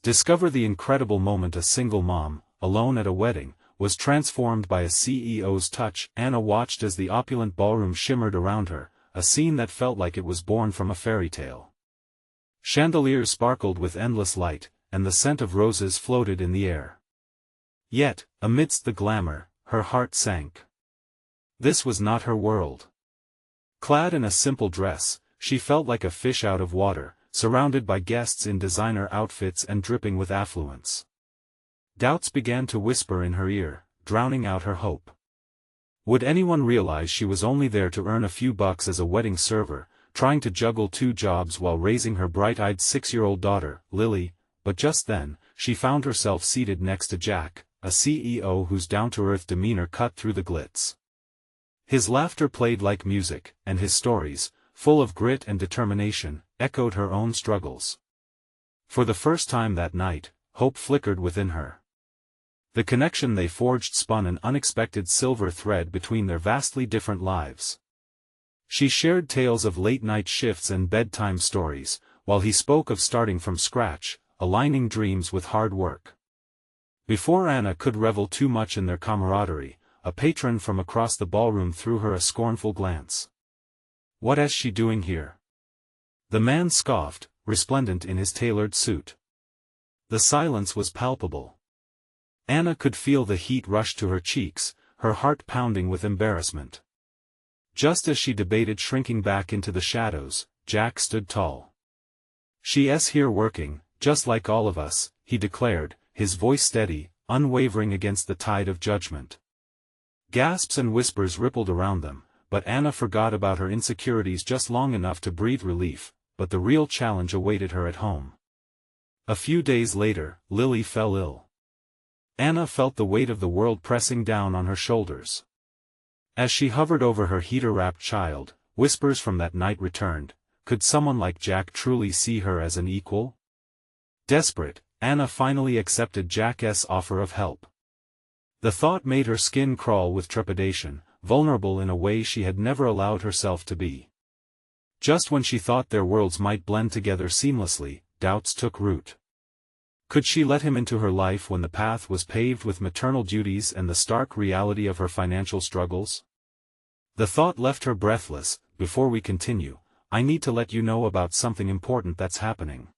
Discover the incredible moment a single mom, alone at a wedding, was transformed by a CEO's touch. Anna watched as the opulent ballroom shimmered around her, a scene that felt like it was born from a fairy tale. Chandeliers sparkled with endless light, and the scent of roses floated in the air. Yet, amidst the glamour, her heart sank. This was not her world. Clad in a simple dress, she felt like a fish out of water, surrounded by guests in designer outfits and dripping with affluence. Doubts began to whisper in her ear, drowning out her hope. Would anyone realize she was only there to earn a few bucks as a wedding server, trying to juggle 2 jobs while raising her bright-eyed 6-year-old daughter, Lily? But just then, she found herself seated next to Jack, a CEO whose down-to-earth demeanor cut through the glitz. His laughter played like music, and his stories, full of grit and determination, echoed her own struggles. For the first time that night, hope flickered within her. The connection they forged spun an unexpected silver thread between their vastly different lives. She shared tales of late-night shifts and bedtime stories, while he spoke of starting from scratch, aligning dreams with hard work. Before Anna could revel too much in their camaraderie, a patron from across the ballroom threw her a scornful glance. "What is she doing here?" The man scoffed, resplendent in his tailored suit. The silence was palpable. Anna could feel the heat rush to her cheeks, her heart pounding with embarrassment. Just as she debated shrinking back into the shadows, Jack stood tall. "She's here working, just like all of us," he declared, his voice steady, unwavering against the tide of judgment. Gasps and whispers rippled around them, but Anna forgot about her insecurities just long enough to breathe relief, but the real challenge awaited her at home. A few days later, Lily fell ill. Anna felt the weight of the world pressing down on her shoulders. As she hovered over her heater-wrapped child, whispers from that night returned. Could someone like Jack truly see her as an equal? Desperate, Anna finally accepted Jack's offer of help. The thought made her skin crawl with trepidation, vulnerable in a way she had never allowed herself to be. Just when she thought their worlds might blend together seamlessly, doubts took root. Could she let him into her life when the path was paved with maternal duties and the stark reality of her financial struggles? The thought left her breathless. "Before we continue, I need to let you know about something important that's happening.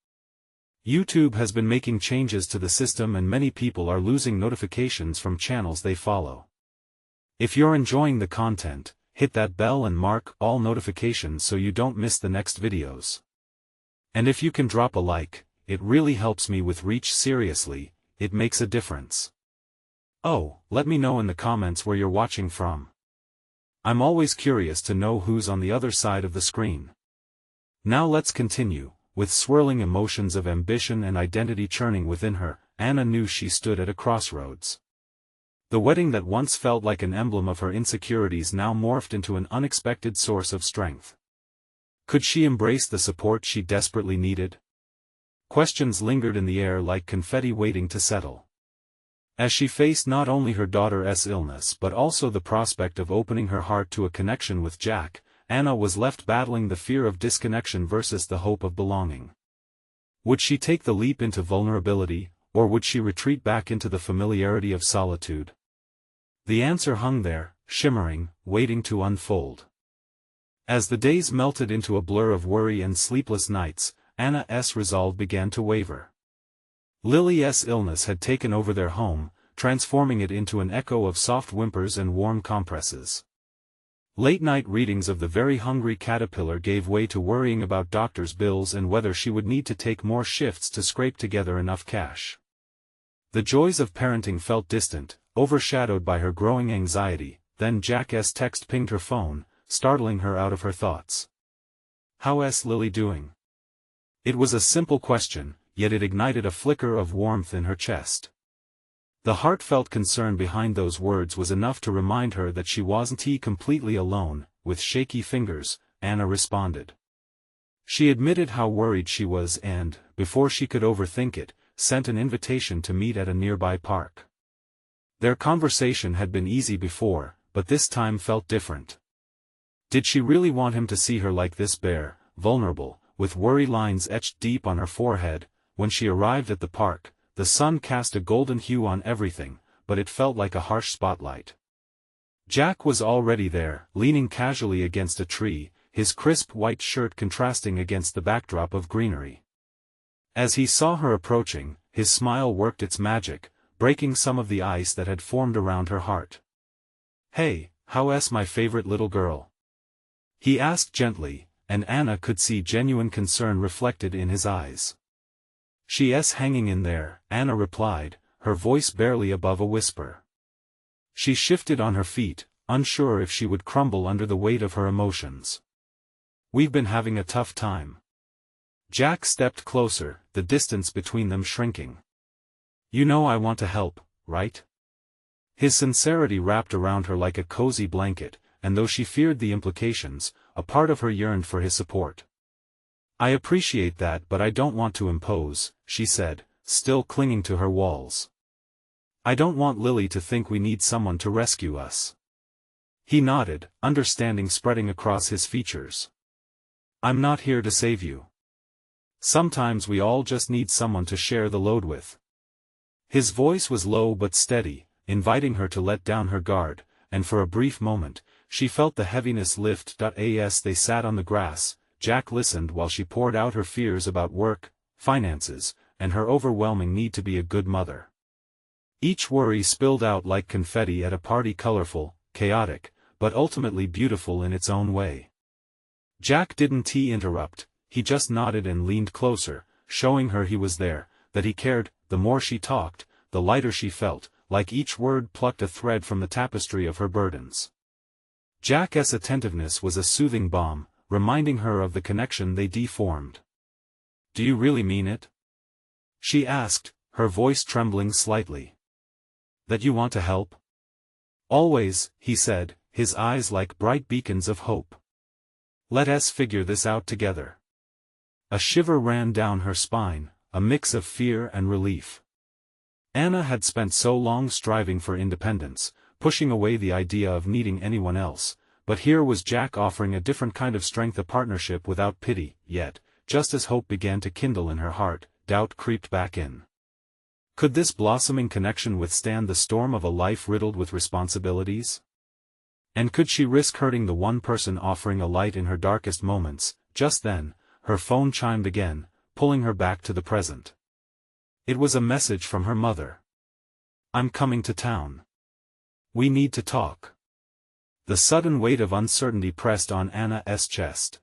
YouTube has been making changes to the system and many people are losing notifications from channels they follow. If you're enjoying the content, hit that bell and mark all notifications so you don't miss the next videos. And if you can drop a like, it really helps me with reach. Seriously, it makes a difference. Oh, let me know in the comments where you're watching from. I'm always curious to know who's on the other side of the screen." Now let's continue. With swirling emotions of ambition and identity churning within her, Anna knew she stood at a crossroads. The wedding that once felt like an emblem of her insecurities now morphed into an unexpected source of strength. Could she embrace the support she desperately needed? Questions lingered in the air like confetti waiting to settle. As she faced not only her daughter's illness but also the prospect of opening her heart to a connection with Jack, Anna was left battling the fear of disconnection versus the hope of belonging. Would she take the leap into vulnerability, or would she retreat back into the familiarity of solitude? The answer hung there, shimmering, waiting to unfold. As the days melted into a blur of worry and sleepless nights, Anna's resolve began to waver. Lily's illness had taken over their home, transforming it into an echo of soft whimpers and warm compresses. Late-night readings of The Very Hungry Caterpillar gave way to worrying about doctor's bills and whether she would need to take more shifts to scrape together enough cash. The joys of parenting felt distant, overshadowed by her growing anxiety. Then Jack's text pinged her phone, startling her out of her thoughts. "How's Lily doing?" It was a simple question, yet it ignited a flicker of warmth in her chest. The heartfelt concern behind those words was enough to remind her that she wasn't completely alone. With shaky fingers, Anna responded. She admitted how worried she was and, before she could overthink it, sent an invitation to meet at a nearby park. Their conversation had been easy before, but this time felt different. Did she really want him to see her like this, bare, vulnerable, with worry lines etched deep on her forehead? when she arrived at the park, the sun cast a golden hue on everything, but it felt like a harsh spotlight. Jack was already there, leaning casually against a tree, his crisp white shirt contrasting against the backdrop of greenery. As he saw her approaching, his smile worked its magic, breaking some of the ice that had formed around her heart. "Hey, how's my favorite little girl?" he asked gently, and Anna could see genuine concern reflected in his eyes. "She's hanging in there," Anna replied, her voice barely above a whisper. She shifted on her feet, unsure if she would crumble under the weight of her emotions. "We've been having a tough time." Jack stepped closer, the distance between them shrinking. "You know I want to help, right?" His sincerity wrapped around her like a cozy blanket, and though she feared the implications, a part of her yearned for his support. "I appreciate that, but I don't want to impose," she said, still clinging to her walls. "I don't want Lily to think we need someone to rescue us." He nodded, understanding spreading across his features. "I'm not here to save you. Sometimes we all just need someone to share the load with." His voice was low but steady, inviting her to let down her guard, and for a brief moment, she felt the heaviness lift. As they sat on the grass, Jack listened while she poured out her fears about work, finances, and her overwhelming need to be a good mother. Each worry spilled out like confetti at a party, colorful, chaotic, but ultimately beautiful in its own way. Jack didn't interrupt, he just nodded and leaned closer, showing her he was there, that he cared. The more she talked, the lighter she felt, like each word plucked a thread from the tapestry of her burdens. Jack's attentiveness was a soothing balm, reminding her of the connection they formed. "Do you really mean it?" she asked, her voice trembling slightly. "That you want to help?" "Always," he said, his eyes like bright beacons of hope. "Let us figure this out together." A shiver ran down her spine, a mix of fear and relief. Anna had spent so long striving for independence, pushing away the idea of needing anyone else, but here was Jack offering a different kind of strength, a partnership without pity. Yet, just as hope began to kindle in her heart, doubt crept back in. Could this blossoming connection withstand the storm of a life riddled with responsibilities? And could she risk hurting the one person offering a light in her darkest moments? Just then, her phone chimed again, pulling her back to the present. It was a message from her mother. "I'm coming to town. We need to talk." The sudden weight of uncertainty pressed on Anna's chest.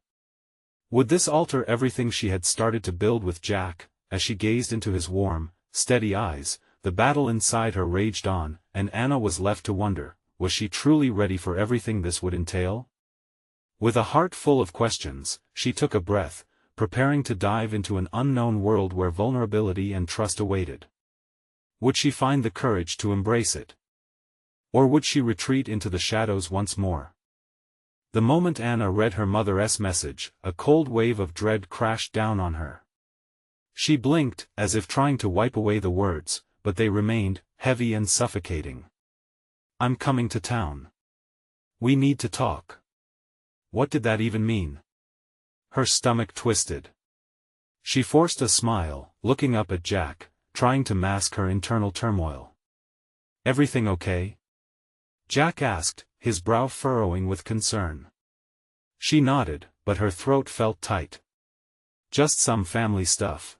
Would this alter everything she had started to build with Jack? As she gazed into his warm, steady eyes, the battle inside her raged on, and Anna was left to wonder, was she truly ready for everything this would entail? With a heart full of questions, she took a breath, preparing to dive into an unknown world where vulnerability and trust awaited. Would she find the courage to embrace it? Or would she retreat into the shadows once more? The moment Anna read her mother's message, a cold wave of dread crashed down on her. She blinked, as if trying to wipe away the words, but they remained, heavy and suffocating. "I'm coming to town. We need to talk." What did that even mean? Her stomach twisted. She forced a smile, looking up at Jack, trying to mask her internal turmoil. "Everything okay?" Jack asked, his brow furrowing with concern. She nodded, but her throat felt tight. "Just some family stuff."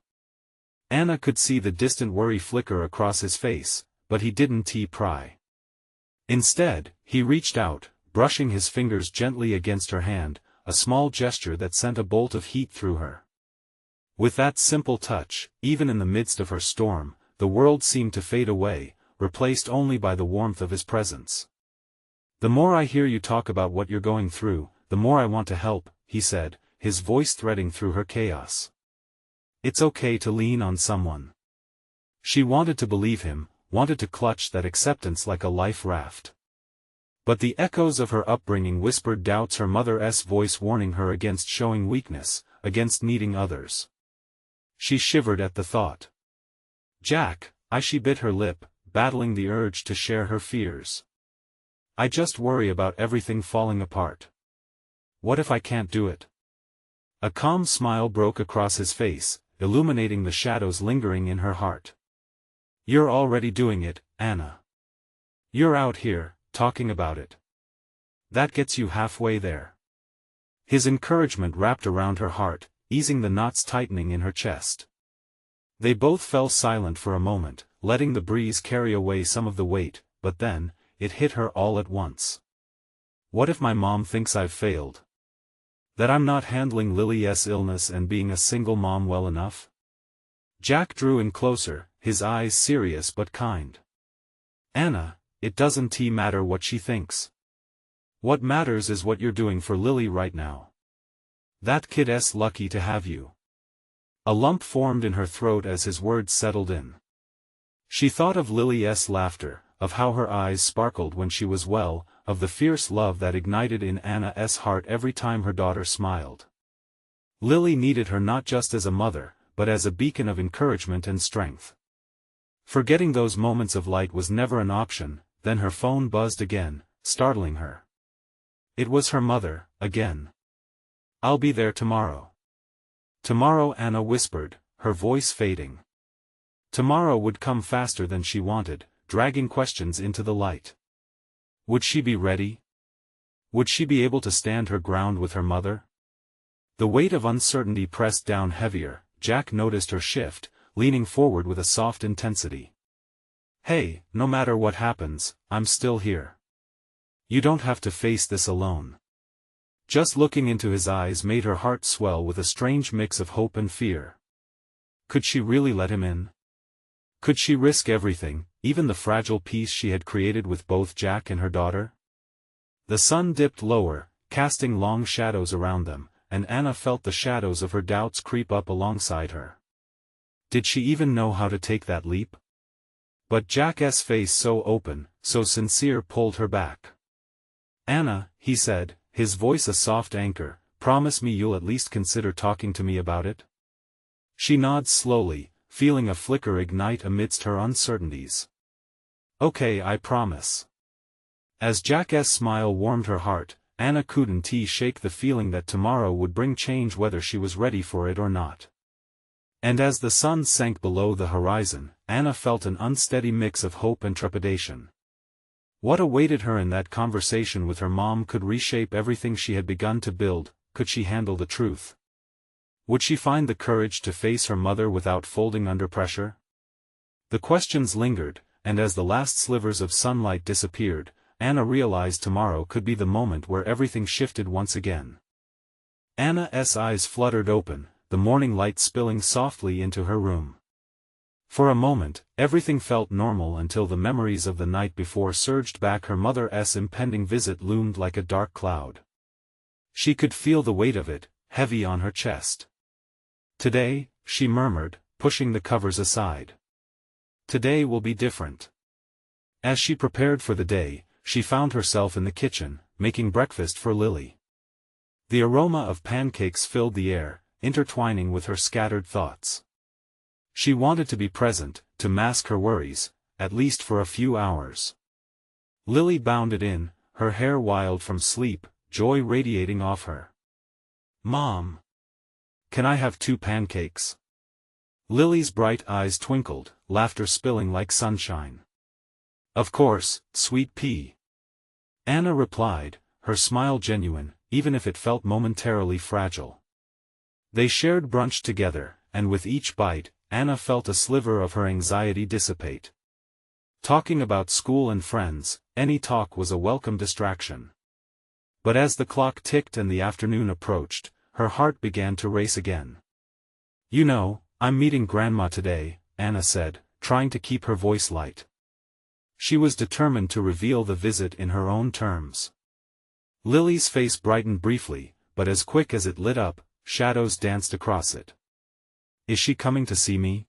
Anna could see the distant worry flicker across his face, but he didn't pry. Instead, he reached out, brushing his fingers gently against her hand, a small gesture that sent a bolt of heat through her. With that simple touch, even in the midst of her storm, the world seemed to fade away, replaced only by the warmth of his presence. "The more I hear you talk about what you're going through, the more I want to help," he said, his voice threading through her chaos. "It's okay to lean on someone." She wanted to believe him, wanted to clutch that acceptance like a life raft. But the echoes of her upbringing whispered doubts, her mother's voice warning her against showing weakness, against needing others. She shivered at the thought. "Jack," she bit her lip, battling the urge to share her fears. "I just worry about everything falling apart. What if I can't do it?" A calm smile broke across his face, illuminating the shadows lingering in her heart. "You're already doing it, Anna. You're out here, talking about it. That gets you halfway there." His encouragement wrapped around her heart, easing the knots tightening in her chest. They both fell silent for a moment, letting the breeze carry away some of the weight, but then, it hit her all at once. What if my mom thinks I've failed? That I'm not handling Lily's illness and being a single mom well enough? Jack drew in closer, his eyes serious but kind. "Anna, it doesn't matter what she thinks. What matters is what you're doing for Lily right now. That kid's lucky to have you." A lump formed in her throat as his words settled in. She thought of Lily's laughter, of how her eyes sparkled when she was well, of the fierce love that ignited in Anna's heart every time her daughter smiled. Lily needed her not just as a mother, but as a beacon of encouragement and strength. Forgetting those moments of light was never an option. Then her phone buzzed again, startling her. It was her mother, again. "I'll be there tomorrow." Tomorrow, Anna whispered, her voice fading. Tomorrow would come faster than she wanted, dragging questions into the light. Would she be ready? Would she be able to stand her ground with her mother? The weight of uncertainty pressed down heavier. Jack noticed her shift, leaning forward with a soft intensity. "Hey, no matter what happens, I'm still here. You don't have to face this alone." Just looking into his eyes made her heart swell with a strange mix of hope and fear. Could she really let him in? Could she risk everything, even the fragile peace she had created with both Jack and her daughter? The sun dipped lower, casting long shadows around them, and Anna felt the shadows of her doubts creep up alongside her. Did she even know how to take that leap? But Jack's face, so open, so sincere, pulled her back. "Anna," he said, his voice a soft anchor, "promise me you'll at least consider talking to me about it?" She nodded slowly, feeling a flicker ignite amidst her uncertainties. "Okay, I promise." As Jack's smile warmed her heart, Anna couldn't shake the feeling that tomorrow would bring change whether she was ready for it or not. And as the sun sank below the horizon, Anna felt an unsteady mix of hope and trepidation. What awaited her in that conversation with her mom could reshape everything she had begun to build. Could she handle the truth? Would she find the courage to face her mother without folding under pressure? The questions lingered, and as the last slivers of sunlight disappeared, Anna realized tomorrow could be the moment where everything shifted once again. Anna's eyes fluttered open, the morning light spilling softly into her room. For a moment, everything felt normal until the memories of the night before surged back. Her mother's impending visit loomed like a dark cloud. She could feel the weight of it, heavy on her chest. "Today," she murmured, pushing the covers aside. "Today will be different." As she prepared for the day, she found herself in the kitchen, making breakfast for Lily. The aroma of pancakes filled the air, intertwining with her scattered thoughts. She wanted to be present, to mask her worries, at least for a few hours. Lily bounded in, her hair wild from sleep, joy radiating off her. "Mom! Can I have 2 pancakes?" Lily's bright eyes twinkled, laughter spilling like sunshine. "Of course, sweet pea." Anna replied, her smile genuine, even if it felt momentarily fragile. They shared brunch together, and with each bite, Anna felt a sliver of her anxiety dissipate. Talking about school and friends, any talk was a welcome distraction. But as the clock ticked and the afternoon approached, her heart began to race again. "You know, I'm meeting Grandma today," Anna said, trying to keep her voice light. She was determined to reveal the visit in her own terms. Lily's face brightened briefly, but as quick as it lit up, shadows danced across it. "Is she coming to see me?"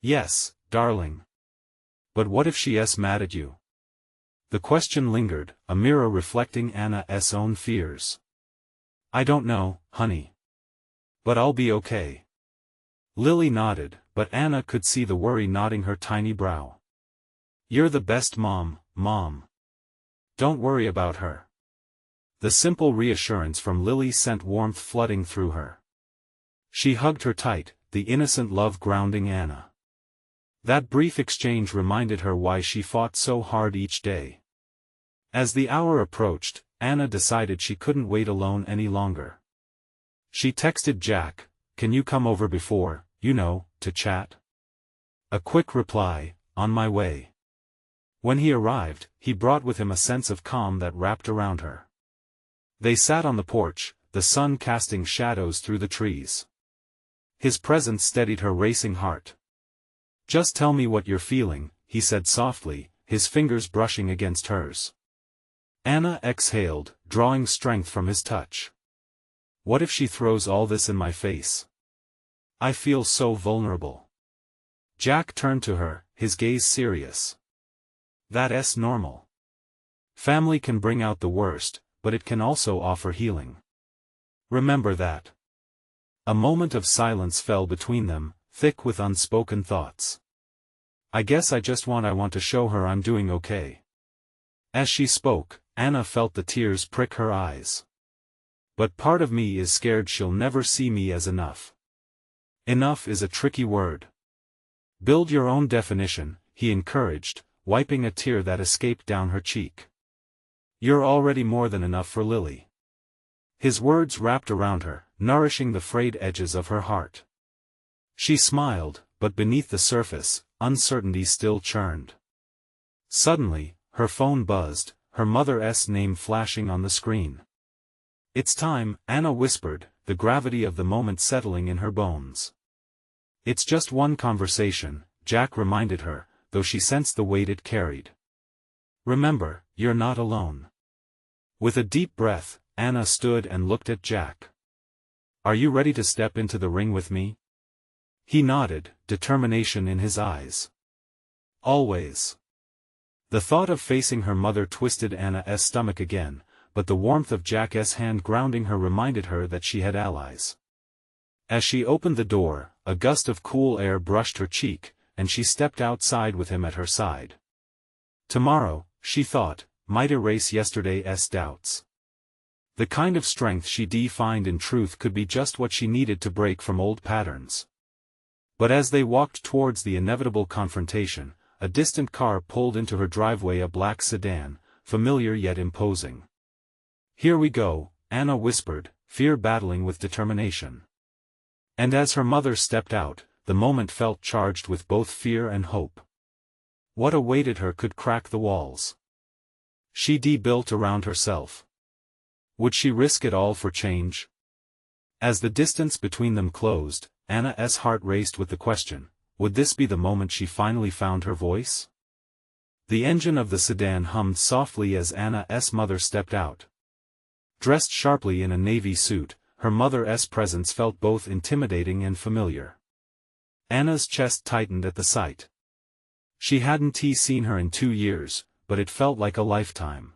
"Yes, darling. But what if she's mad at you?" The question lingered, a mirror reflecting Anna's own fears. "I don't know, honey. But I'll be okay." Lily nodded, but Anna could see the worry knotting her tiny brow. "You're the best mom, Mom. Don't worry about her." The simple reassurance from Lily sent warmth flooding through her. She hugged her tight, the innocent love grounding Anna. That brief exchange reminded her why she fought so hard each day. As the hour approached, Anna decided she couldn't wait alone any longer. She texted Jack, "Can you come over before, to chat?" A quick reply, "On my way." When he arrived, he brought with him a sense of calm that wrapped around her. They sat on the porch, the sun casting shadows through the trees. His presence steadied her racing heart. "Just tell me what you're feeling," he said softly, his fingers brushing against hers. Anna exhaled, drawing strength from his touch. "What if she throws all this in my face? I feel so vulnerable." Jack turned to her, his gaze serious. "That's normal. Family can bring out the worst, but it can also offer healing. Remember that." A moment of silence fell between them, thick with unspoken thoughts. "I guess I want to show her I'm doing okay." As she spoke, Anna felt the tears prick her eyes. "But part of me is scared she'll never see me as enough." Enough is a tricky word. "Build your own definition," he encouraged, wiping a tear that escaped down her cheek. "You're already more than enough for Lily." His words wrapped around her, nourishing the frayed edges of her heart. She smiled, but beneath the surface, uncertainty still churned. Suddenly, her phone buzzed, her mother's name flashing on the screen. "It's time," Anna whispered, the gravity of the moment settling in her bones. "It's just one conversation," Jack reminded her, though she sensed the weight it carried. "Remember, you're not alone." With a deep breath, Anna stood and looked at Jack. "Are you ready to step into the ring with me?" He nodded, determination in his eyes. "Always." The thought of facing her mother twisted Anna's stomach again, but the warmth of Jack's hand grounding her reminded her that she had allies. As she opened the door, a gust of cool air brushed her cheek, and she stepped outside with him at her side. Tomorrow, she thought, might erase yesterday's doubts. The kind of strength she defined in truth could be just what she needed to break from old patterns. But as they walked towards the inevitable confrontation, a distant car pulled into her driveway, a black sedan, familiar yet imposing. "Here we go," Anna whispered, fear battling with determination. And as her mother stepped out, the moment felt charged with both fear and hope. What awaited her could crack the walls. She built around herself. Would she risk it all for change? As the distance between them closed, Anna's heart raced with the question, would this be the moment she finally found her voice? The engine of the sedan hummed softly as Anna's mother stepped out. Dressed sharply in a navy suit, her mother's presence felt both intimidating and familiar. Anna's chest tightened at the sight. She hadn't seen her in 2 years, but it felt like a lifetime.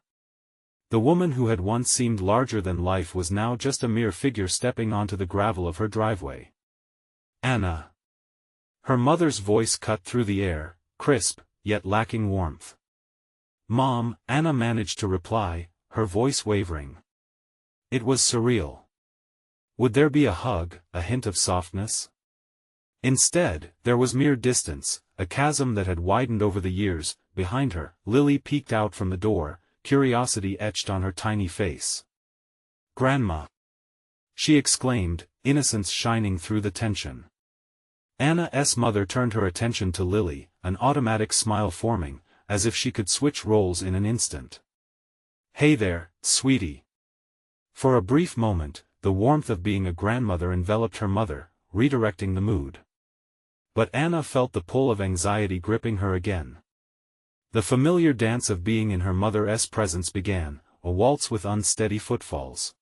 The woman who had once seemed larger than life was now just a mere figure stepping onto the gravel of her driveway. "Anna." Her mother's voice cut through the air, crisp, yet lacking warmth. "Mom," Anna managed to reply, her voice wavering. It was surreal. Would there be a hug, a hint of softness? Instead, there was mere distance, a chasm that had widened over the years. Behind her, Lily peeked out from the door, curiosity etched on her tiny face. "Grandma!" she exclaimed, innocence shining through the tension. Anna's mother turned her attention to Lily, an automatic smile forming, as if she could switch roles in an instant. "Hey there, sweetie." For a brief moment, the warmth of being a grandmother enveloped her mother, redirecting the mood. But Anna felt the pull of anxiety gripping her again. The familiar dance of being in her mother's presence began, a waltz with unsteady footfalls.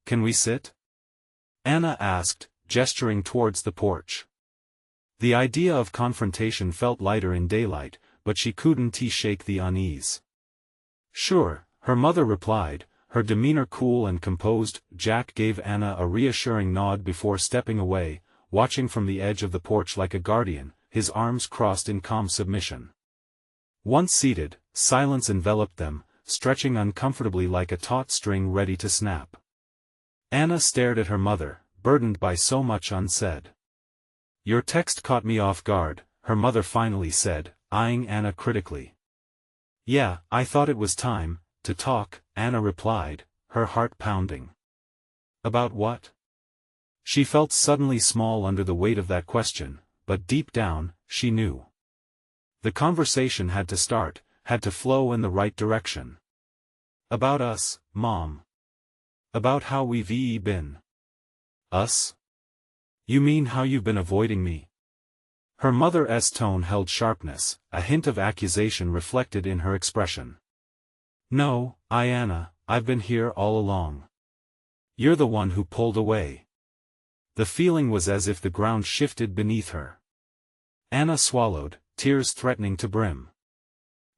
"Can we sit?" Anna asked, gesturing towards the porch. The idea of confrontation felt lighter in daylight, but she couldn't shake the unease. "Sure," her mother replied, her demeanor cool and composed. Jack gave Anna a reassuring nod before stepping away, watching from the edge of the porch like a guardian, his arms crossed in calm submission. Once seated, silence enveloped them, stretching uncomfortably like a taut string ready to snap. Anna stared at her mother, burdened by so much unsaid. Your text caught me off guard, her mother finally said, eyeing Anna critically. Yeah, I thought it was time to talk, Anna replied, her heart pounding. About what? She felt suddenly small under the weight of that question, but deep down, she knew. The conversation had to start, had to flow in the right direction. About us, Mom. About how we've been. Us? You mean how you've been avoiding me? Her mother's tone held sharpness, a hint of accusation reflected in her expression. No, Anna, I've been here all along. You're the one who pulled away. The feeling was as if the ground shifted beneath her. Anna swallowed, tears threatening to brim.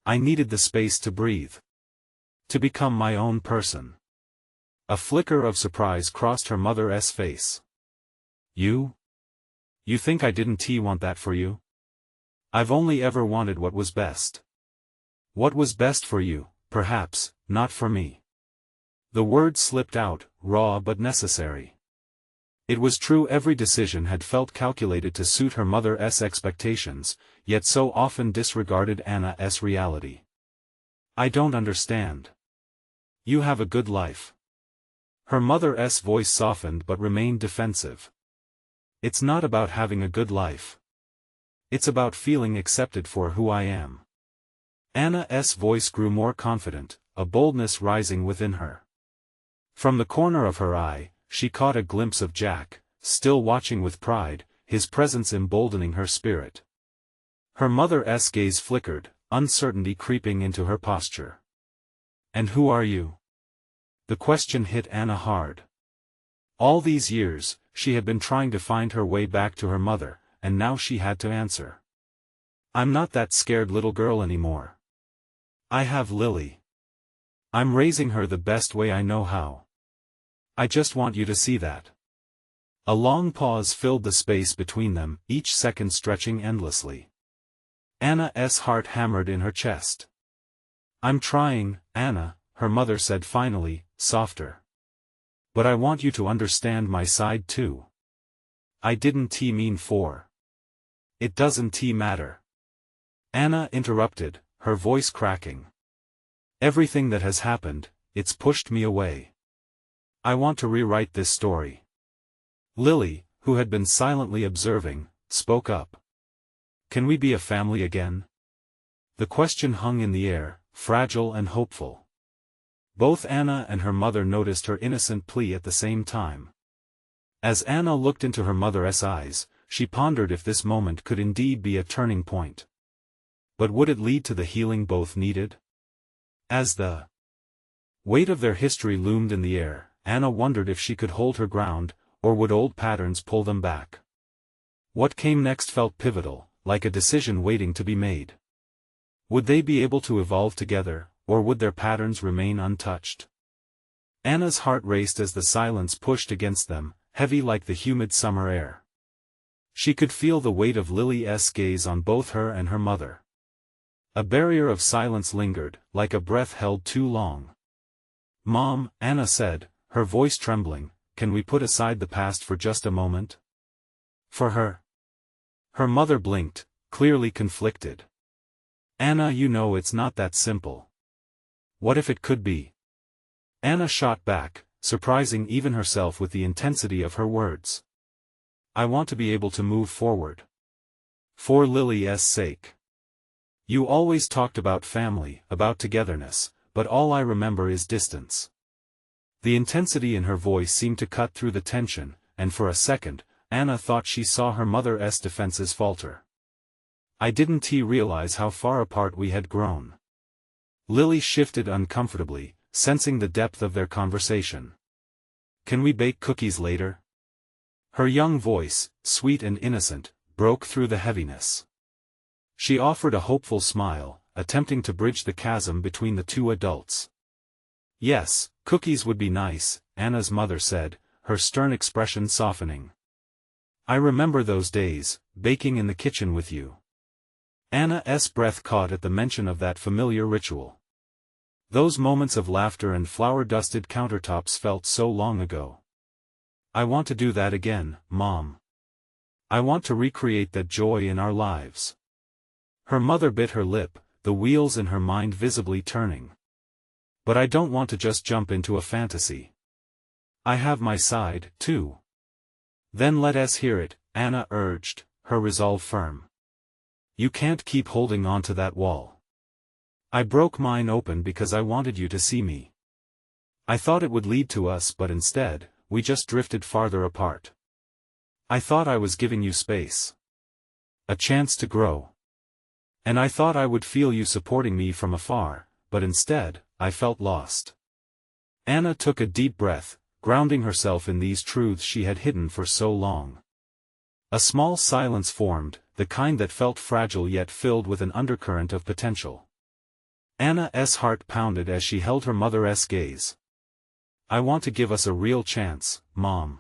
I needed the space to breathe. To become my own person. A flicker of surprise crossed her mother's face. You? You think I didn't want that for you? I've only ever wanted what was best. What was best for you, perhaps, not for me. The words slipped out, raw but necessary. It was true every decision had felt calculated to suit her mother's expectations, yet so often disregarded Anna's reality. I don't understand. You have a good life. Her mother's voice softened but remained defensive. It's not about having a good life. It's about feeling accepted for who I am. Anna's voice grew more confident, a boldness rising within her. From the corner of her eye, she caught a glimpse of Jack, still watching with pride, his presence emboldening her spirit. Her mother's gaze flickered, uncertainty creeping into her posture. And who are you? The question hit Anna hard. All these years, she had been trying to find her way back to her mother, and now she had to answer. I'm not that scared little girl anymore. I have Lily. I'm raising her the best way I know how. I just want you to see that. A long pause filled the space between them, each second stretching endlessly. Anna's heart hammered in her chest. I'm trying, Anna, her mother said finally, softer. But I want you to understand my side too. I didn't mean for. It doesn't matter. Anna interrupted, her voice cracking. Everything that has happened, it's pushed me away. I want to rewrite this story. Lily, who had been silently observing, spoke up. Can we be a family again? The question hung in the air, fragile and hopeful. Both Anna and her mother noticed her innocent plea at the same time. As Anna looked into her mother's eyes, she pondered if this moment could indeed be a turning point. But would it lead to the healing both needed? As the weight of their history loomed in the air, Anna wondered if she could hold her ground, or would old patterns pull them back. What came next felt pivotal, like a decision waiting to be made. Would they be able to evolve together, or would their patterns remain untouched? Anna's heart raced as the silence pushed against them, heavy like the humid summer air. She could feel the weight of Lily's gaze on both her and her mother. A barrier of silence lingered, like a breath held too long. Mom, Anna said, her voice trembling, can we put aside the past for just a moment? For her. Her mother blinked, clearly conflicted. Anna, you know it's not that simple. What if it could be? Anna shot back, surprising even herself with the intensity of her words. I want to be able to move forward. For Lily's sake. You always talked about family, about togetherness, but all I remember is distance. The intensity in her voice seemed to cut through the tension, and for a second, Anna thought she saw her mother's defenses falter. I didn't realize how far apart we had grown. Lily shifted uncomfortably, sensing the depth of their conversation. Can we bake cookies later? Her young voice, sweet and innocent, broke through the heaviness. She offered a hopeful smile, attempting to bridge the chasm between the two adults. Yes, cookies would be nice, Anna's mother said, her stern expression softening. I remember those days, baking in the kitchen with you. Anna's breath caught at the mention of that familiar ritual. Those moments of laughter and flour-dusted countertops felt so long ago. I want to do that again, Mom. I want to recreate that joy in our lives. Her mother bit her lip, the wheels in her mind visibly turning. But I don't want to just jump into a fantasy. I have my side, too. Then let us hear it, Anna urged, her resolve firm. You can't keep holding on to that wall. I broke mine open because I wanted you to see me. I thought it would lead to us, but instead, we just drifted farther apart. I thought I was giving you space. A chance to grow. And I thought I would feel you supporting me from afar, but instead, I felt lost. Anna took a deep breath, grounding herself in these truths she had hidden for so long. A small silence formed, the kind that felt fragile yet filled with an undercurrent of potential. Anna's heart pounded as she held her mother's gaze. I want to give us a real chance, Mom.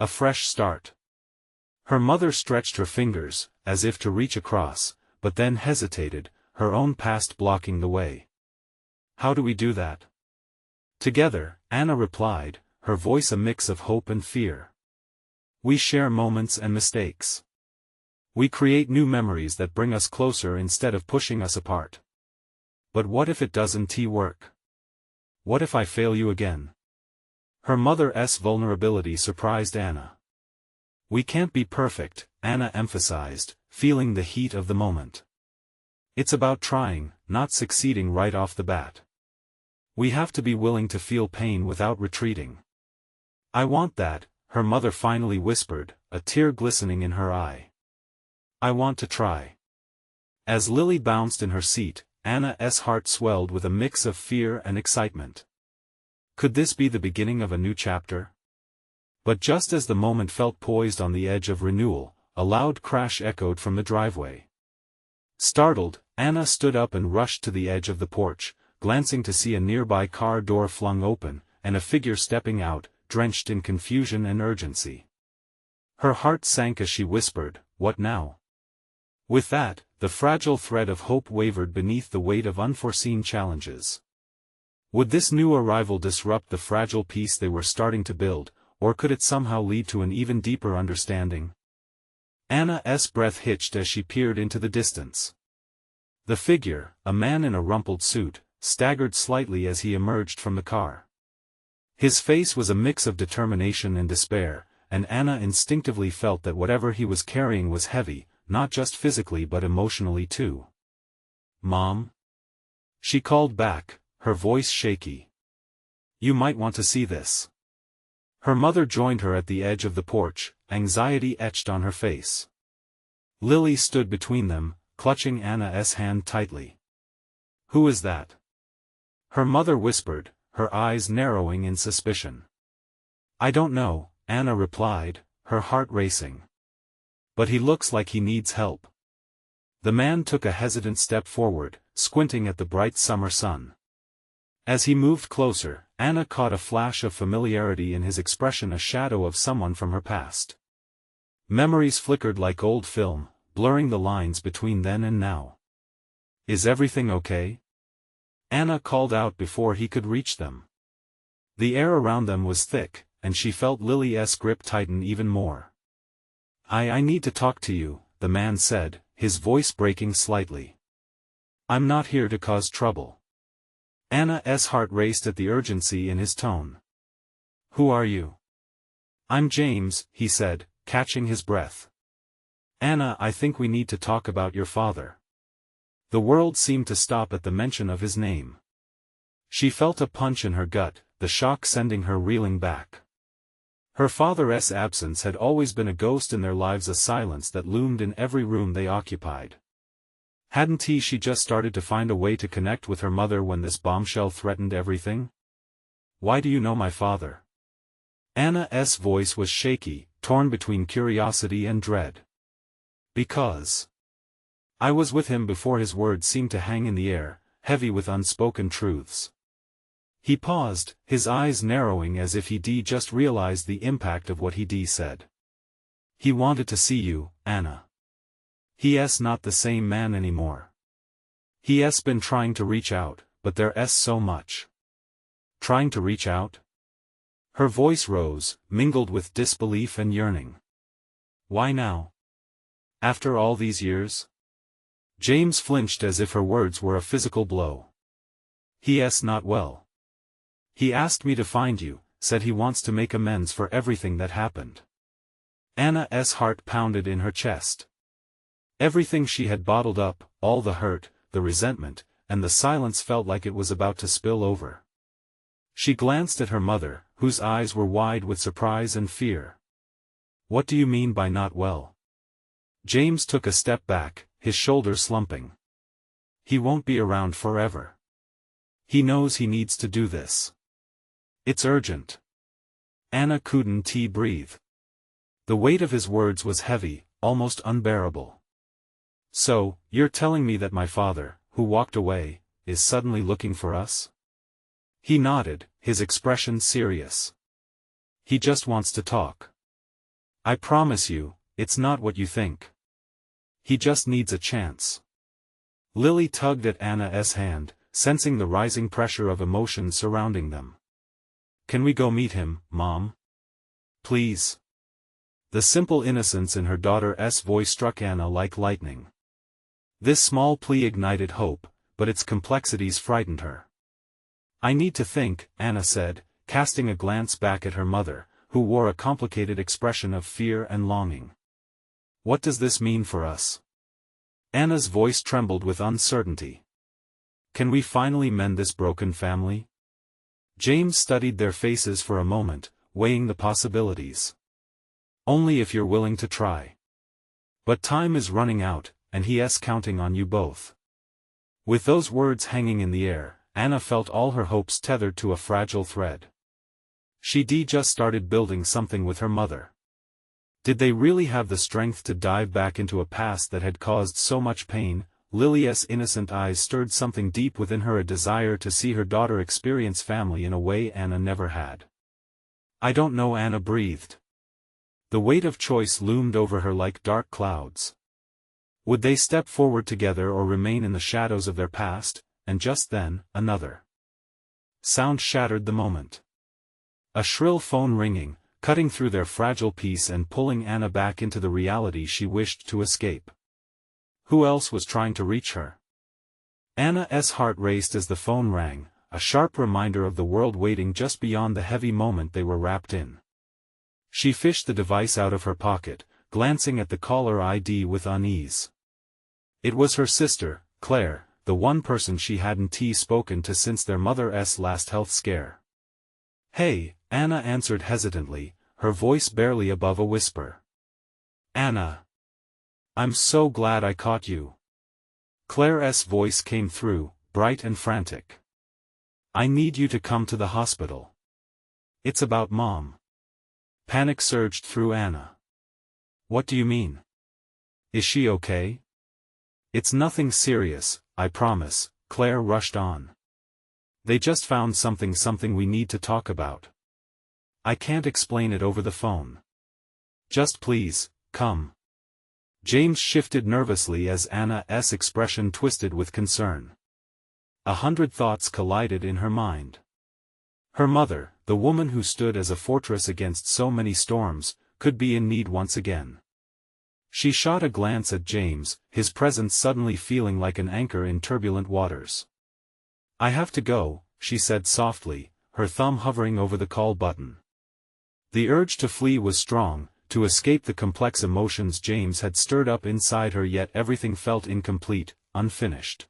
A fresh start. Her mother stretched her fingers, as if to reach across, but then hesitated, her own past blocking the way. How do we do that? Together, Anna replied, her voice a mix of hope and fear. We share moments and mistakes. We create new memories that bring us closer instead of pushing us apart. But what if it doesn't work? What if I fail you again? Her mother's vulnerability surprised Anna. We can't be perfect, Anna emphasized, feeling the heat of the moment. It's about trying, not succeeding right off the bat. We have to be willing to feel pain without retreating. I want that, her mother finally whispered, a tear glistening in her eye. I want to try. As Lily bounced in her seat, Anna's heart swelled with a mix of fear and excitement. Could this be the beginning of a new chapter? But just as the moment felt poised on the edge of renewal, a loud crash echoed from the driveway. Startled, Anna stood up and rushed to the edge of the porch, glancing to see a nearby car door flung open, and a figure stepping out, drenched in confusion and urgency. Her heart sank as she whispered, "What now?" With that, the fragile thread of hope wavered beneath the weight of unforeseen challenges. Would this new arrival disrupt the fragile peace they were starting to build, or could it somehow lead to an even deeper understanding? Anna's breath hitched as she peered into the distance. The figure, a man in a rumpled suit, staggered slightly as he emerged from the car. His face was a mix of determination and despair, and Anna instinctively felt that whatever he was carrying was heavy, not just physically but emotionally too. "Mom?" She called back, her voice shaky. "You might want to see this." Her mother joined her at the edge of the porch, anxiety etched on her face. Lily stood between them, clutching Anna's hand tightly. "Who is that?" Her mother whispered, her eyes narrowing in suspicion. "I don't know," Anna replied, her heart racing. "But he looks like he needs help." The man took a hesitant step forward, squinting at the bright summer sun. As he moved closer, Anna caught a flash of familiarity in his expression, a shadow of someone from her past. Memories flickered like old film, blurring the lines between then and now. "Is everything okay?" Anna called out before he could reach them. The air around them was thick, and she felt Lily's grip tighten even more. I need to talk to you," the man said, his voice breaking slightly. "I'm not here to cause trouble." Anna's heart raced at the urgency in his tone. "Who are you?" "I'm James," he said, catching his breath. "Anna, I think we need to talk about your father." The world seemed to stop at the mention of his name. She felt a punch in her gut, the shock sending her reeling back. Her father's absence had always been a ghost in their lives, a silence that loomed in every room they occupied. Hadn't she just started to find a way to connect with her mother when this bombshell threatened everything? "Why do you know my father?" Anna's voice was shaky, torn between curiosity and dread. "Because I was with him before." His words seemed to hang in the air, heavy with unspoken truths. He paused, his eyes narrowing as if he'd just realized the impact of what he'd said. "He wanted to see you, Anna. He's not the same man anymore. He's been trying to reach out, but there's so much." "Trying to reach out?" Her voice rose, mingled with disbelief and yearning. Why now? After all these years? James flinched as if her words were a physical blow. He's not well. He asked me to find you, said he wants to make amends for everything that happened. Anna's heart pounded in her chest. Everything she had bottled up, all the hurt, the resentment, and the silence felt like it was about to spill over. She glanced at her mother, whose eyes were wide with surprise and fear. What do you mean by not well? James took a step back, his shoulders slumping. He won't be around forever. He knows he needs to do this. It's urgent. Anna couldn't breathe. The weight of his words was heavy, almost unbearable. So, you're telling me that my father, who walked away, is suddenly looking for us? He nodded, his expression serious. He just wants to talk. I promise you, it's not what you think. He just needs a chance. Lily tugged at Anna's hand, sensing the rising pressure of emotion surrounding them. Can we go meet him, Mom? Please. The simple innocence in her daughter's voice struck Anna like lightning. This small plea ignited hope, but its complexities frightened her. I need to think, Anna said, casting a glance back at her mother, who wore a complicated expression of fear and longing. What does this mean for us? Anna's voice trembled with uncertainty. Can we finally mend this broken family? James studied their faces for a moment, weighing the possibilities. Only if you're willing to try. But time is running out, and he's counting on you both. With those words hanging in the air, Anna felt all her hopes tethered to a fragile thread. She'd just started building something with her mother. Did they really have the strength to dive back into a past that had caused so much pain? Lily's innocent eyes stirred something deep within her, a desire to see her daughter experience family in a way Anna never had. I don't know, Anna breathed. The weight of choice loomed over her like dark clouds. Would they step forward together or remain in the shadows of their past? And just then, another sound shattered the moment. A shrill phone ringing, cutting through their fragile peace and pulling Anna back into the reality she wished to escape. Who else was trying to reach her? Anna's heart raced as the phone rang, a sharp reminder of the world waiting just beyond the heavy moment they were wrapped in. She fished the device out of her pocket, glancing at the caller ID with unease. It was her sister, Claire, the one person she hadn't spoken to since their mother's last health scare. Hey, Anna answered hesitantly, her voice barely above a whisper. Anna. I'm so glad I caught you. Claire's voice came through, bright and frantic. I need you to come to the hospital. It's about Mom. Panic surged through Anna. What do you mean? Is she okay? It's nothing serious, I promise, Claire rushed on. They just found something we need to talk about. I can't explain it over the phone. Just please, come. James shifted nervously as Anna's expression twisted with concern. 100 thoughts collided in her mind. Her mother, the woman who stood as a fortress against so many storms, could be in need once again. She shot a glance at James, his presence suddenly feeling like an anchor in turbulent waters. I have to go, she said softly, her thumb hovering over the call button. The urge to flee was strong, to escape the complex emotions James had stirred up inside her, yet everything felt incomplete, unfinished.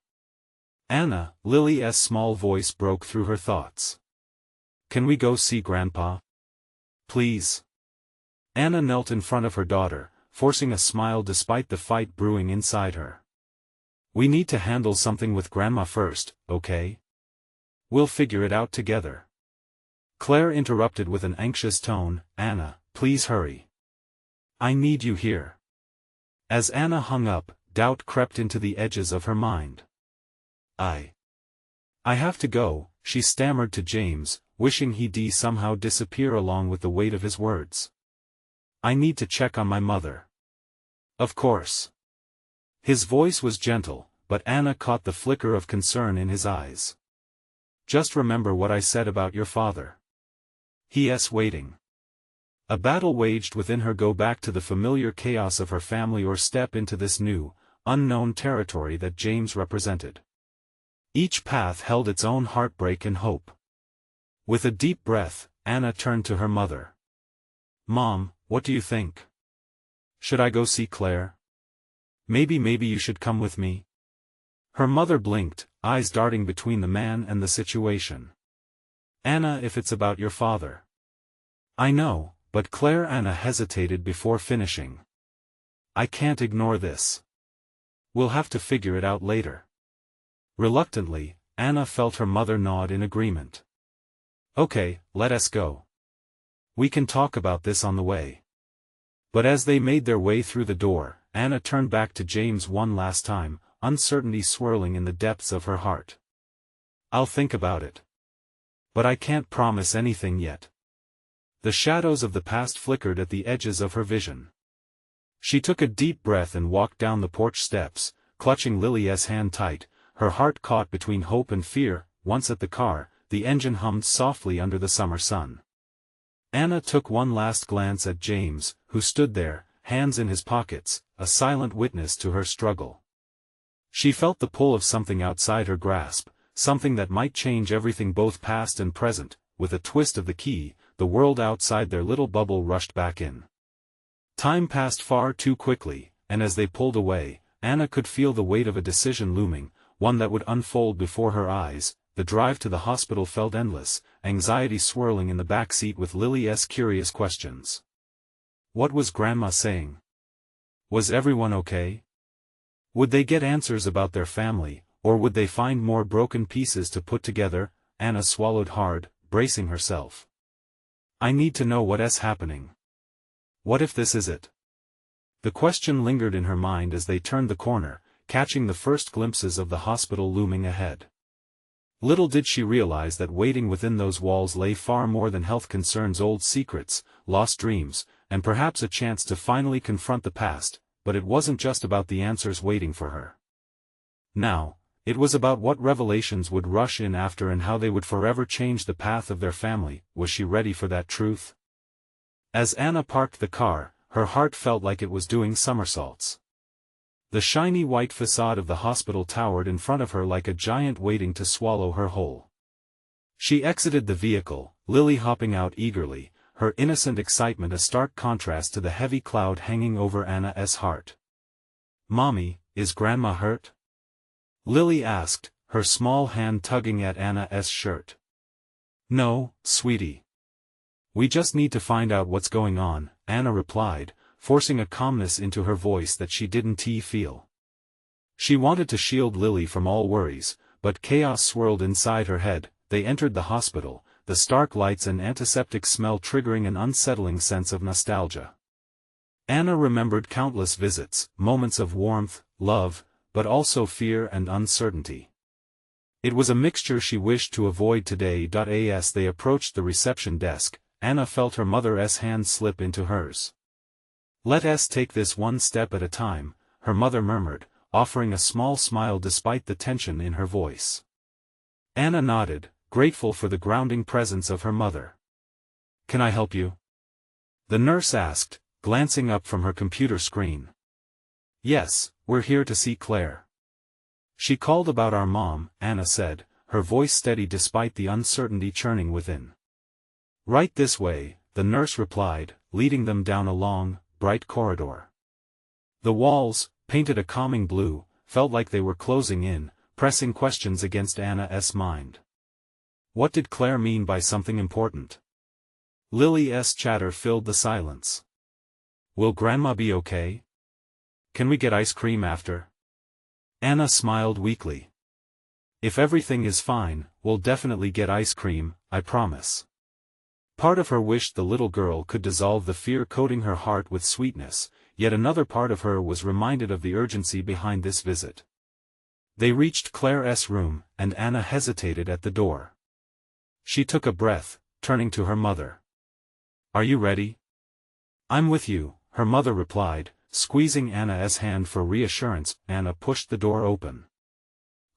Anna, Lily's small voice broke through her thoughts. Can we go see Grandpa? Please. Anna knelt in front of her daughter, forcing a smile despite the fight brewing inside her. We need to handle something with Grandma first, okay? We'll figure it out together. Claire interrupted with an anxious tone, Anna, please hurry. I need you here. As Anna hung up, doubt crept into the edges of her mind. I have to go, she stammered to James, wishing he'd somehow disappear along with the weight of his words. I need to check on my mother. Of course. His voice was gentle, but Anna caught the flicker of concern in his eyes. Just remember what I said about your father. He's waiting. A battle waged within her: go back to the familiar chaos of her family or step into this new, unknown territory that James represented. Each path held its own heartbreak and hope. With a deep breath, Anna turned to her mother. "Mom, what do you think? Should I go see Claire? Maybe you should come with me." Her mother blinked, eyes darting between the man and the situation. "Anna, if it's about your father." "I know, but Claire." Anna hesitated before finishing. "I can't ignore this. We'll have to figure it out later." Reluctantly, Anna felt her mother nod in agreement. "Okay, let us go. We can talk about this on the way." But as they made their way through the door, Anna turned back to James one last time, uncertainty swirling in the depths of her heart. "I'll think about it. But I can't promise anything yet." The shadows of the past flickered at the edges of her vision. She took a deep breath and walked down the porch steps, clutching Lily's hand tight, her heart caught between hope and fear. Once at the car, the engine hummed softly under the summer sun. Anna took one last glance at James, who stood there, hands in his pockets, a silent witness to her struggle. She felt the pull of something outside her grasp, something that might change everything, both past and present. With a twist of the key, the world outside their little bubble rushed back in. Time passed far too quickly, and as they pulled away, Anna could feel the weight of a decision looming, one that would unfold before her eyes. The drive to the hospital felt endless, anxiety swirling in the back seat with Lily's curious questions. What was Grandma saying? Was everyone okay? Would they get answers about their family, or would they find more broken pieces to put together? Anna swallowed hard, bracing herself. "I need to know what's happening. What if this is it?" The question lingered in her mind as they turned the corner, catching the first glimpses of the hospital looming ahead. Little did she realize that waiting within those walls lay far more than health concerns, old secrets, lost dreams, and perhaps a chance to finally confront the past. But it wasn't just about the answers waiting for her. Now, it was about what revelations would rush in after and how they would forever change the path of their family. Was she ready for that truth? As Anna parked the car, her heart felt like it was doing somersaults. The shiny white facade of the hospital towered in front of her like a giant waiting to swallow her whole. She exited the vehicle, Lily hopping out eagerly, her innocent excitement a stark contrast to the heavy cloud hanging over Anna's heart. "Mommy, is Grandma hurt?" Lily asked, her small hand tugging at Anna's shirt. "No, sweetie. We just need to find out what's going on," Anna replied, forcing a calmness into her voice that she didn't feel. She wanted to shield Lily from all worries, but chaos swirled inside her head. They entered the hospital, the stark lights and antiseptic smell triggering an unsettling sense of nostalgia. Anna remembered countless visits, moments of warmth, love, but also fear and uncertainty. It was a mixture she wished to avoid today. As they approached the reception desk, Anna felt her mother's hand slip into hers. "Let us take this one step at a time," her mother murmured, offering a small smile despite the tension in her voice. Anna nodded, grateful for the grounding presence of her mother. "Can I help you?" the nurse asked, glancing up from her computer screen. "Yes, we're here to see Claire. She called about our mom," Anna said, her voice steady despite the uncertainty churning within. "Right this way," the nurse replied, leading them down a long, bright corridor. The walls, painted a calming blue, felt like they were closing in, pressing questions against Anna's mind. What did Claire mean by something important? Lily's chatter filled the silence. Will Grandma be okay? Can we get ice cream after? Anna smiled weakly. If everything is fine, we'll definitely get ice cream, I promise. Part of her wished the little girl could dissolve the fear coating her heart with sweetness, yet another part of her was reminded of the urgency behind this visit. They reached Claire's room, and Anna hesitated at the door. She took a breath, turning to her mother. Are you ready? I'm with you, her mother replied, squeezing Anna's hand for reassurance. Anna pushed the door open.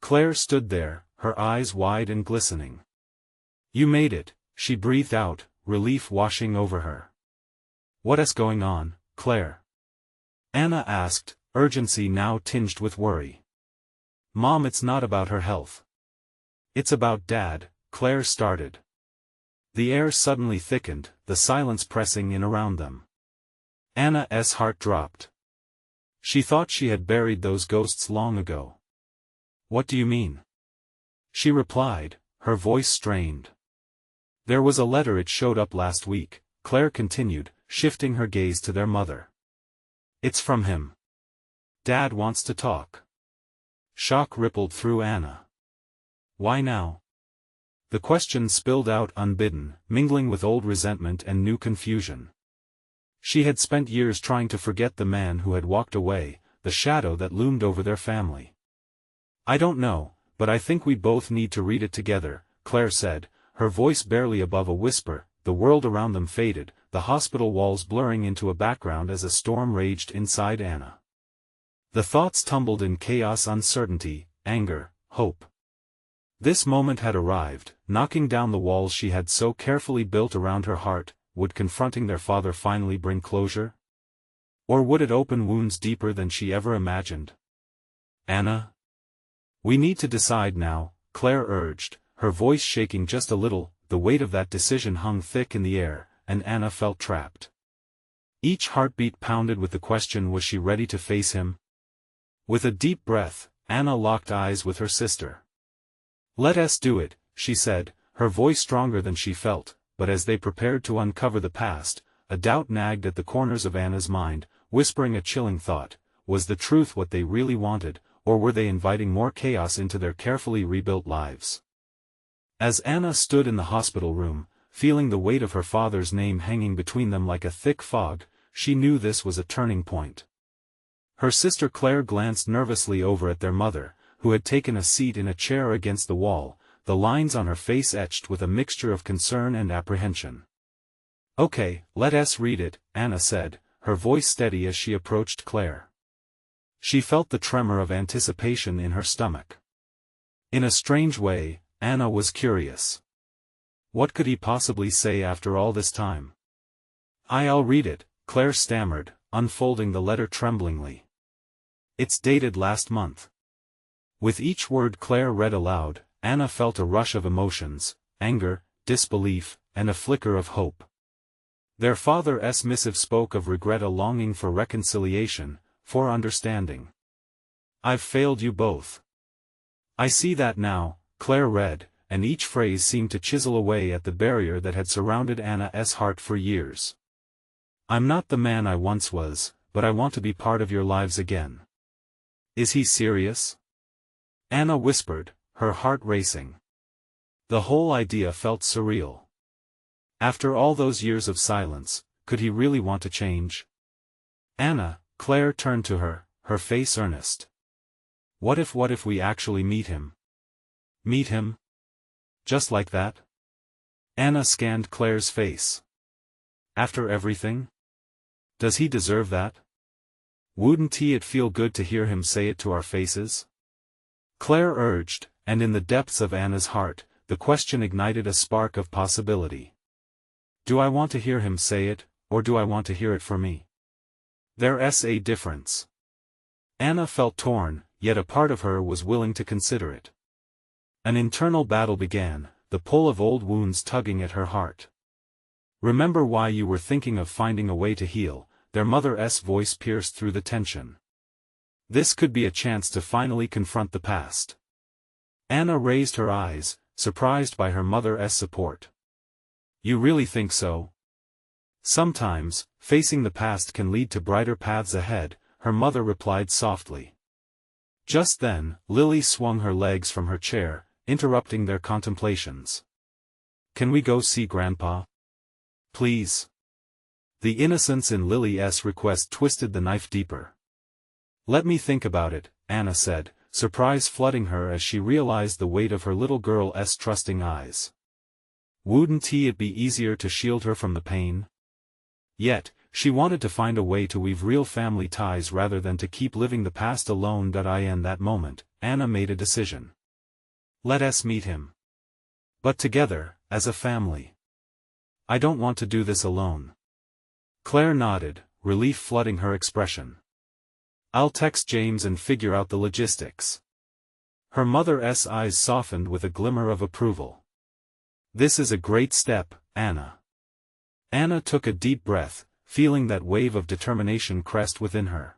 Claire stood there, her eyes wide and glistening. You made it, she breathed out, relief washing over her. What's going on, Claire? Anna asked, urgency now tinged with worry. Mom, it's not about her health. It's about Dad, Claire started. The air suddenly thickened, the silence pressing in around them. Anna's heart dropped. She thought she had buried those ghosts long ago. What do you mean? She replied, her voice strained. There was a letter, it showed up last week, Claire continued, shifting her gaze to their mother. It's from him. Dad wants to talk. Shock rippled through Anna. Why now? The question spilled out unbidden, mingling with old resentment and new confusion. She had spent years trying to forget the man who had walked away, the shadow that loomed over their family. I don't know, but I think we both need to read it together, Claire said, her voice barely above a whisper. The world around them faded, the hospital walls blurring into a background as a storm raged inside Anna. The thoughts tumbled in chaos, uncertainty, anger, hope. This moment had arrived, knocking down the walls she had so carefully built around her heart. Would confronting their father finally bring closure? Or would it open wounds deeper than she ever imagined? Anna? We need to decide now, Claire urged, her voice shaking just a little. The weight of that decision hung thick in the air, and Anna felt trapped. Each heartbeat pounded with the question, was she ready to face him? With a deep breath, Anna locked eyes with her sister. Let us do it, she said, her voice stronger than she felt. But as they prepared to uncover the past, a doubt nagged at the corners of Anna's mind, whispering a chilling thought. Was the truth what they really wanted, or were they inviting more chaos into their carefully rebuilt lives? As Anna stood in the hospital room, feeling the weight of her father's name hanging between them like a thick fog, she knew this was a turning point. Her sister Claire glanced nervously over at their mother, who had taken a seat in a chair against the wall, the lines on her face etched with a mixture of concern and apprehension. Okay, let us read it, Anna said, her voice steady as she approached Claire. She felt the tremor of anticipation in her stomach. In a strange way, Anna was curious. What could he possibly say after all this time? I'll read it, Claire stammered, unfolding the letter tremblingly. It's dated last month. With each word Claire read aloud, Anna felt a rush of emotions, anger, disbelief, and a flicker of hope. Their father's missive spoke of regret, a longing for reconciliation, for understanding. I've failed you both. I see that now, Claire read, and each phrase seemed to chisel away at the barrier that had surrounded Anna's heart for years. I'm not the man I once was, but I want to be part of your lives again. Is he serious? Anna whispered, her heart racing. The whole idea felt surreal. After all those years of silence, could he really want to change? Anna, Claire turned to her, her face earnest. What if we actually meet him? Meet him? Just like that? Anna scanned Claire's face. After everything? Does he deserve that? Wouldn't it feel good to hear him say it to our faces? Claire urged, and in the depths of Anna's heart, the question ignited a spark of possibility. Do I want to hear him say it, or do I want to hear it for me? There's a difference. Anna felt torn, yet a part of her was willing to consider it. An internal battle began, the pull of old wounds tugging at her heart. Remember why you were thinking of finding a way to heal, their mother's voice pierced through the tension. This could be a chance to finally confront the past. Anna raised her eyes, surprised by her mother's support. You really think so? Sometimes, facing the past can lead to brighter paths ahead, her mother replied softly. Just then, Lily swung her legs from her chair, interrupting their contemplations. Can we go see Grandpa? Please. The innocence in Lily's request twisted the knife deeper. Let me think about it, Anna said, surprise flooding her as she realized the weight of her little girl's trusting eyes. Wouldn't it be easier to shield her from the pain? Yet, she wanted to find a way to weave real family ties rather than to keep living the past alone. In that moment, Anna made a decision. Let us meet him. But together, as a family. I don't want to do this alone. Claire nodded, relief flooding her expression. I'll text James and figure out the logistics. Her mother's eyes softened with a glimmer of approval. This is a great step, Anna. Anna took a deep breath, feeling that wave of determination crest within her.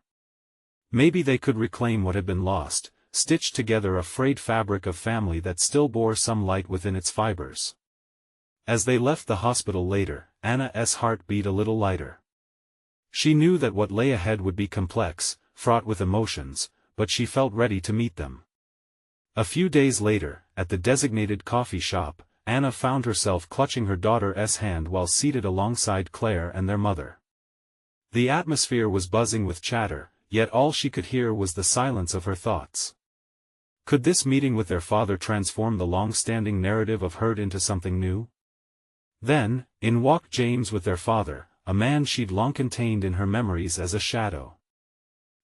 Maybe they could reclaim what had been lost, stitch together a frayed fabric of family that still bore some light within its fibers. As they left the hospital later, Anna's heart beat a little lighter. She knew that what lay ahead would be complex, fraught with emotions, but she felt ready to meet them. A few days later, at the designated coffee shop, Anna found herself clutching her daughter's hand while seated alongside Claire and their mother. The atmosphere was buzzing with chatter, yet all she could hear was the silence of her thoughts. Could this meeting with their father transform the long-standing narrative of hurt into something new? Then, in walked James with their father, a man she'd long contained in her memories as a shadow.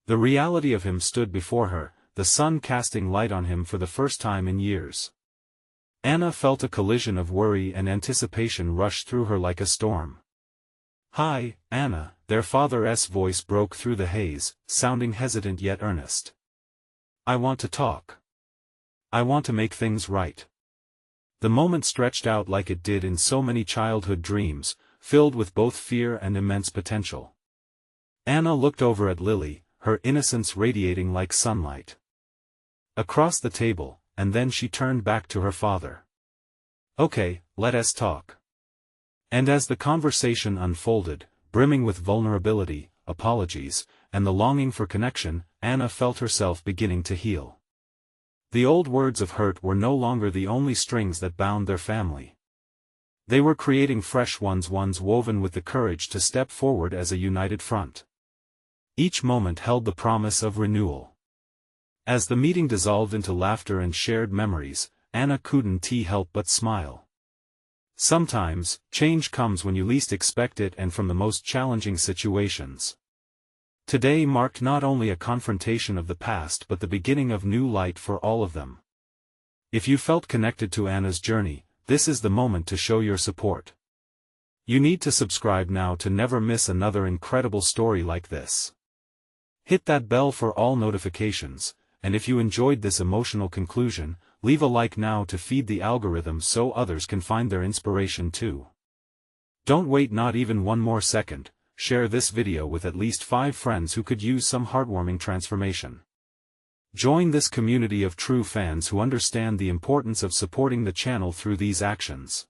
The reality of him stood before her, the sun casting light on him for the first time in years. Anna felt a collision of worry and anticipation rush through her like a storm. "Hi, Anna," their father's voice broke through the haze, sounding hesitant yet earnest. "I want to talk. I want to make things right." The moment stretched out like it did in so many childhood dreams, filled with both fear and immense potential. Anna looked over at Lily, her innocence radiating like sunlight. Across the table, and then she turned back to her father. "Okay, let us talk." And as the conversation unfolded, brimming with vulnerability, apologies, and the longing for connection, Anna felt herself beginning to heal. The old words of hurt were no longer the only strings that bound their family. They were creating fresh ones woven with the courage to step forward as a united front. Each moment held the promise of renewal. As the meeting dissolved into laughter and shared memories, Anna couldn't help but smile. Sometimes, change comes when you least expect it and from the most challenging situations. Today marked not only a confrontation of the past but the beginning of new light for all of them. If you felt connected to Anna's journey, this is the moment to show your support. You need to subscribe now to never miss another incredible story like this. Hit that bell for all notifications, and if you enjoyed this emotional conclusion, leave a like now to feed the algorithm so others can find their inspiration too. Don't wait not even one more second, share this video with at least 5 friends who could use some heartwarming transformation. Join this community of true fans who understand the importance of supporting the channel through these actions.